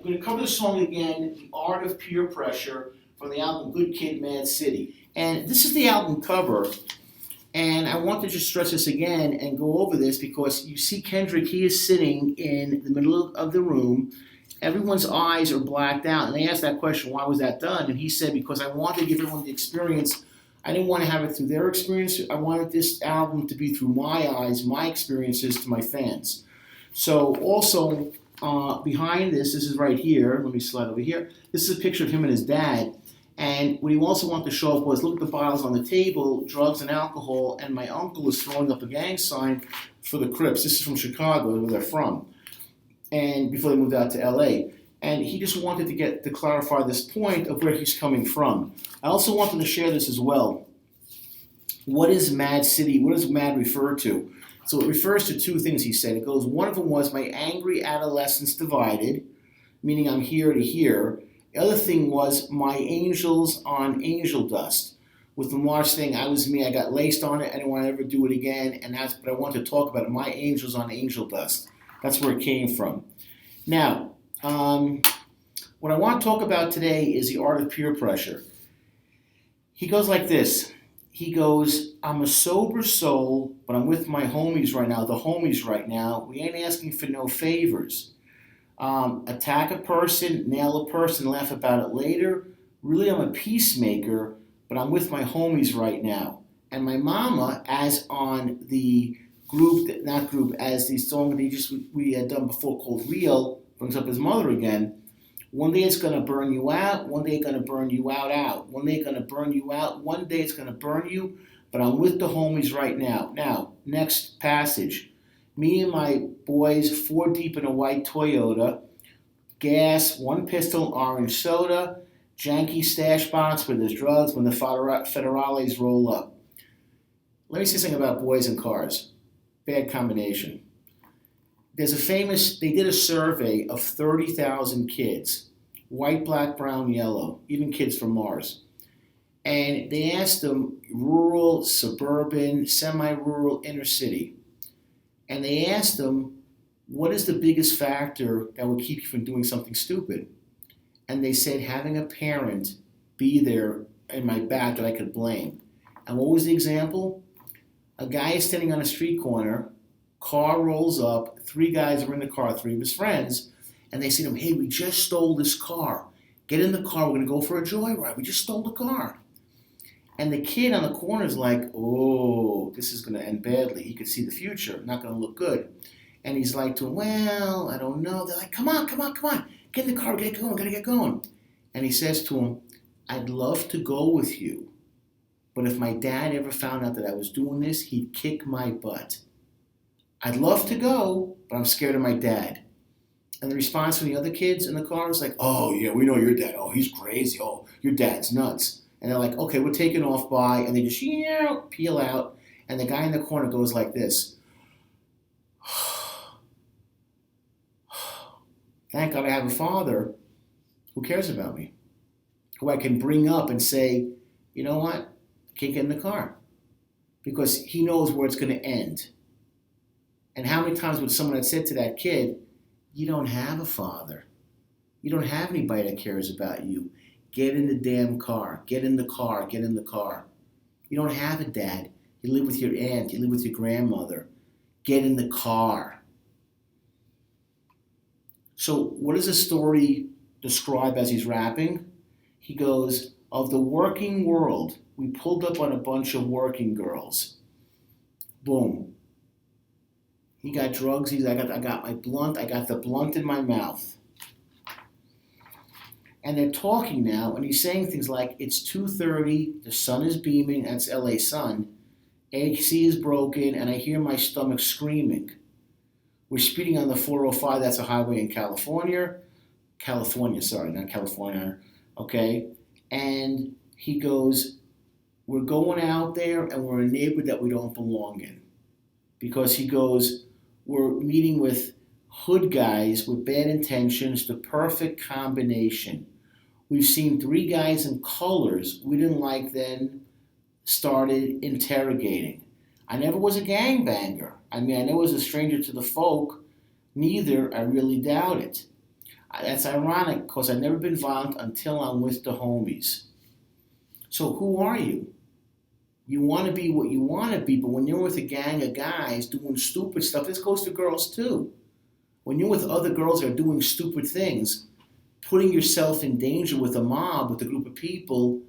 going to cover the song again, The Art of Peer Pressure, from the album Good Kid, Mad City. And this is the album cover. And I want to just stress this again and go over this because you see Kendrick, he is sitting in the middle of the room. Everyone's eyes are blacked out. And they asked that question, why was that done? And he said, because I wanted to give everyone the experience. I didn't want to have it through their experience. I wanted this album to be through my eyes, my experiences to my fans. So also behind this is right here. Let me slide over here. This is a picture of him and his dad. And what he also wanted to show off was, look at the bottles on the table, drugs and alcohol, and my uncle is throwing up a gang sign for the Crips. This is from Chicago, where they're from, and before they moved out to LA. And he just wanted to clarify this point of where he's coming from. I also wanted to share this as well. What is Mad City? What does Mad refer to? So it refers to two things, he said. It goes, one of them was my angry adolescence divided, meaning I'm here to here. The other thing was my angels on angel dust. With Lamar's thing, I was me, I got laced on it, I didn't want to ever do it again, but I wanted to talk about it, my angels on angel dust. That's where it came from. Now, what I want to talk about today is the art of peer pressure. He goes like this. He goes, I'm a sober soul, but I'm with my homies right now, the homies right now. We ain't asking for no favors. Attack a person, nail a person, laugh about it later. Really, I'm a peacemaker, but I'm with my homies right now. And my mama, as on the as the song that we had done before called Real, brings up his mother again. One day it's going to burn you out. One day it's going to burn you out. One day it's going to burn you out. One day it's going to burn you. But I'm with the homies right now. Now, next passage. Me and my boys, 4 deep in a white Toyota. Gas, 1 pistol, orange soda. Janky stash box where there's drugs when the federales roll up. Let me say something about boys and cars. Bad combination. They did a survey of 30,000 kids, white, black, brown, yellow, even kids from Mars. And they asked them rural, suburban, semi-rural, inner city. And they asked them, what is the biggest factor that would keep you from doing something stupid? And they said, having a parent be there in my back that I could blame. And what was the example? A guy is standing on a street corner, car rolls up, 3 guys are in the car, 3 of his friends, and they say to him, hey, we just stole this car. Get in the car, we're going to go for a joyride. We just stole the car. And the kid on the corner is like, oh, this is going to end badly. He could see the future, not going to look good. And he's like to him, well, I don't know. They're like, come on. Get in the car, get going, gotta get going. And he says to him, I'd love to go with you, but if my dad ever found out that I was doing this, he'd kick my butt. I'd love to go, but I'm scared of my dad. And the response from the other kids in the car was like, oh, yeah, we know your dad. Oh, he's crazy. Oh, your dad's nuts. And they're like, okay, we're taking off by. And they just peel out. And the guy in the corner goes like this. Thank God I have a father who cares about me, who I can bring up and say, you know what? Can't get in the car. Because he knows where it's going to end. And how many times would someone have said to that kid, you don't have a father. You don't have anybody that cares about you. Get in the damn car. Get in the car. Get in the car. You don't have a dad. You live with your aunt. You live with your grandmother. Get in the car. So what does the story describe as he's rapping? He goes, of the working world, we pulled up on a bunch of working girls. Boom. He got drugs. I got my blunt. I got the blunt in my mouth. And they're talking now, and he's saying things like, it's 2:30, the sun is beaming, that's LA sun, AC is broken, and I hear my stomach screaming. We're speeding on the 405, that's a highway in California, not California, okay? And he goes, we're going out there, and we're a neighborhood that we don't belong in. Because he goes, we're meeting with hood guys with bad intentions, the perfect combination. We've seen 3 guys in colors we didn't like then, started interrogating. I never was a gangbanger. I never was a stranger to the folk. Neither, I really doubt it. That's ironic because I've never been violent until I'm with the homies. So who are you? You want to be what you want to be, but when you're with a gang of guys doing stupid stuff, this goes to girls too. When you're with other girls that are doing stupid things, putting yourself in danger with a mob, with a group of people,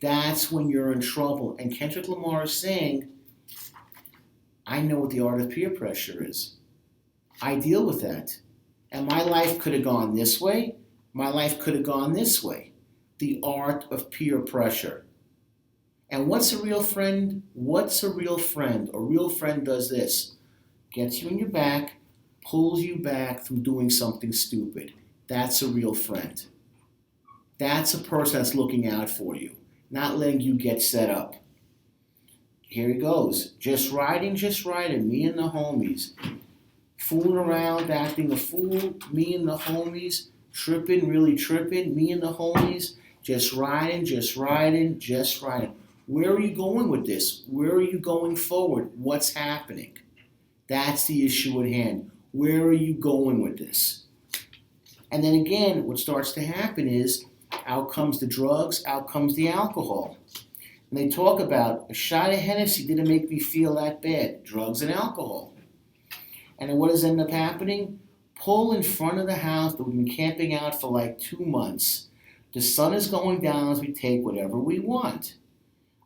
that's when you're in trouble. And Kendrick Lamar is saying, I know what the art of peer pressure is. I deal with that. And my life could have gone this way. My life could have gone this way. The art of peer pressure. And what's a real friend? What's a real friend? A real friend does this. Gets you in your back, pulls you back through doing something stupid. That's a real friend. That's a person that's looking out for you, not letting you get set up. Here he goes. Just riding, me and the homies. Fooling around, acting a fool, me and the homies. Tripping, really tripping, me and the homies. Just riding. Where are you going with this? Where are you going forward? What's happening? That's the issue at hand. Where are you going with this? And then again, what starts to happen is out comes the drugs, out comes the alcohol. And they talk about a shot of Hennessy didn't make me feel that bad. Drugs and alcohol. And then what does end up happening? Pull in front of the house that we've been camping out for like 2 months. The sun is going down as we take whatever we want.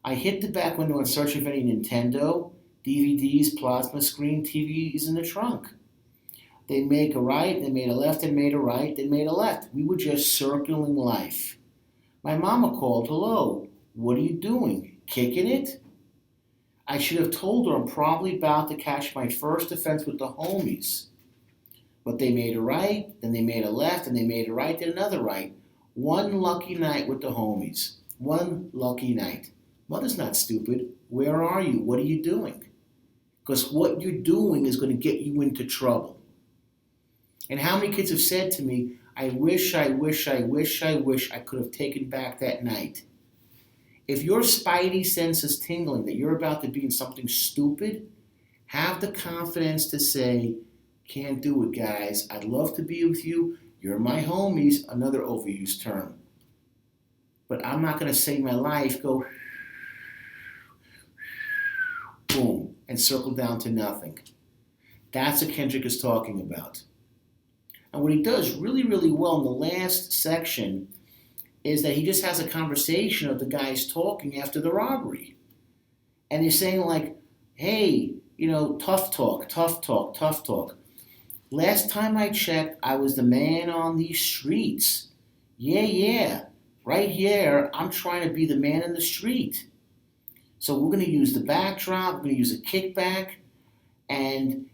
I hit the back window in search of any Nintendo, DVDs, plasma screen, TVs in the trunk. They make a right, they made a left, and made a right, they made a left. We were just circling life. My mama called, hello, what are you doing? Kicking it? I should have told her I'm probably about to catch my first offense with the homies. But they made a right, then they made a left, and they made a right, then another right. One lucky night with the homies. One lucky night. Mother's not stupid. Where are you? What are you doing? Because what you're doing is going to get you into trouble. And how many kids have said to me, I wish I could have taken back that night. If your spidey sense is tingling that you're about to be in something stupid, have the confidence to say, can't do it, guys. I'd love to be with you. You're my homies, another overused term. But I'm not going to save my life, go boom, and circle down to nothing. That's what Kendrick is talking about. And what he does really, really well in the last section is that he just has a conversation of the guys talking after the robbery. And he's saying like, hey, tough talk. Last time I checked, I was the man on these streets. Yeah. Right here, I'm trying to be the man in the street. So we're going to use the backdrop, we're going to use a kickback, and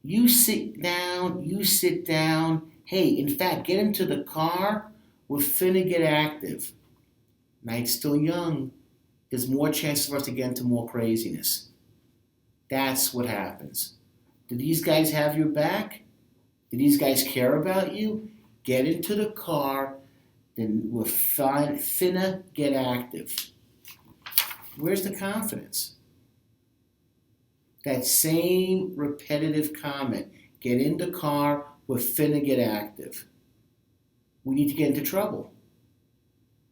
you sit down. Hey, in fact, get into the car. We're finna get active. Night's still young. There's more chances for us to get into more craziness. That's what happens. Do these guys have your back? Do these guys care about you? Get into the car, then we're finna get active. Where's the confidence? That same repetitive comment. Get in the car, we're finna get active. We need to get into trouble.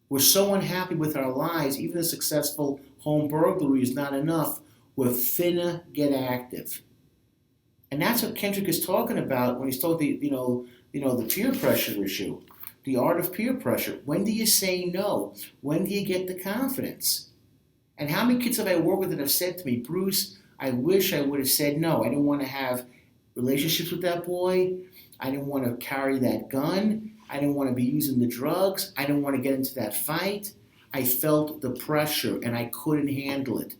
We're so unhappy with our lives, even a successful home burglary is not enough. We're finna get active. And that's what Kendrick is talking about when he's talking, the peer pressure issue. The art of peer pressure. When do you say no? When do you get the confidence? And how many kids have I worked with that have said to me, Bruce, I wish I would have said no. I didn't want to have relationships with that boy. I didn't want to carry that gun. I didn't want to be using the drugs. I didn't want to get into that fight. I felt the pressure and I couldn't handle it.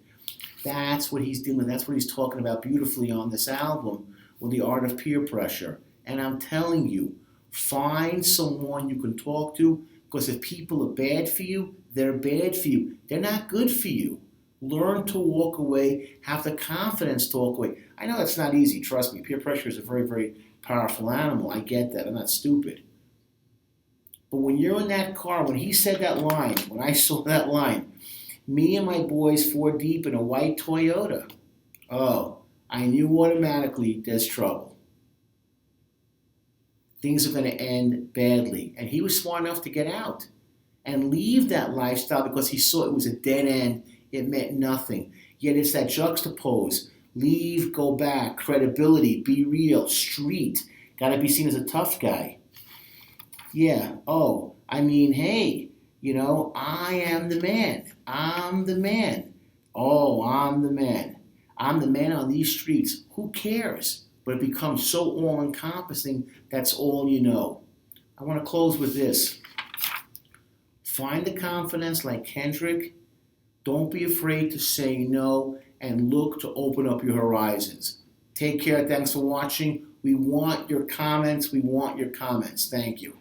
That's what he's doing. That's what he's talking about beautifully on this album with the art of peer pressure. And I'm telling you, find someone you can talk to, because if people are bad for you, they're bad for you. They're not good for you. Learn to walk away. Have the confidence to walk away. I know that's not easy. Trust me. Peer pressure is a very, very powerful animal. I get that. I'm not stupid. But when you're in that car, when he said that line, when I saw that line, me and my boys 4 deep in a white Toyota, oh, I knew automatically there's trouble. things are going to end badly. And he was smart enough to get out and leave that lifestyle because he saw it was a dead end. It meant nothing. Yet it's that juxtapose. Leave, go back, credibility, be real, street. Got to be seen as a tough guy. Yeah, oh, I mean, hey, I am the man. I'm the man. Oh, I'm the man. I'm the man on these streets. Who cares? But it becomes so all-encompassing, that's all you know. I want to close with this. Find the confidence like Kendrick. Don't be afraid to say no and look to open up your horizons. Take care. Thanks for watching. We want your comments. Thank you.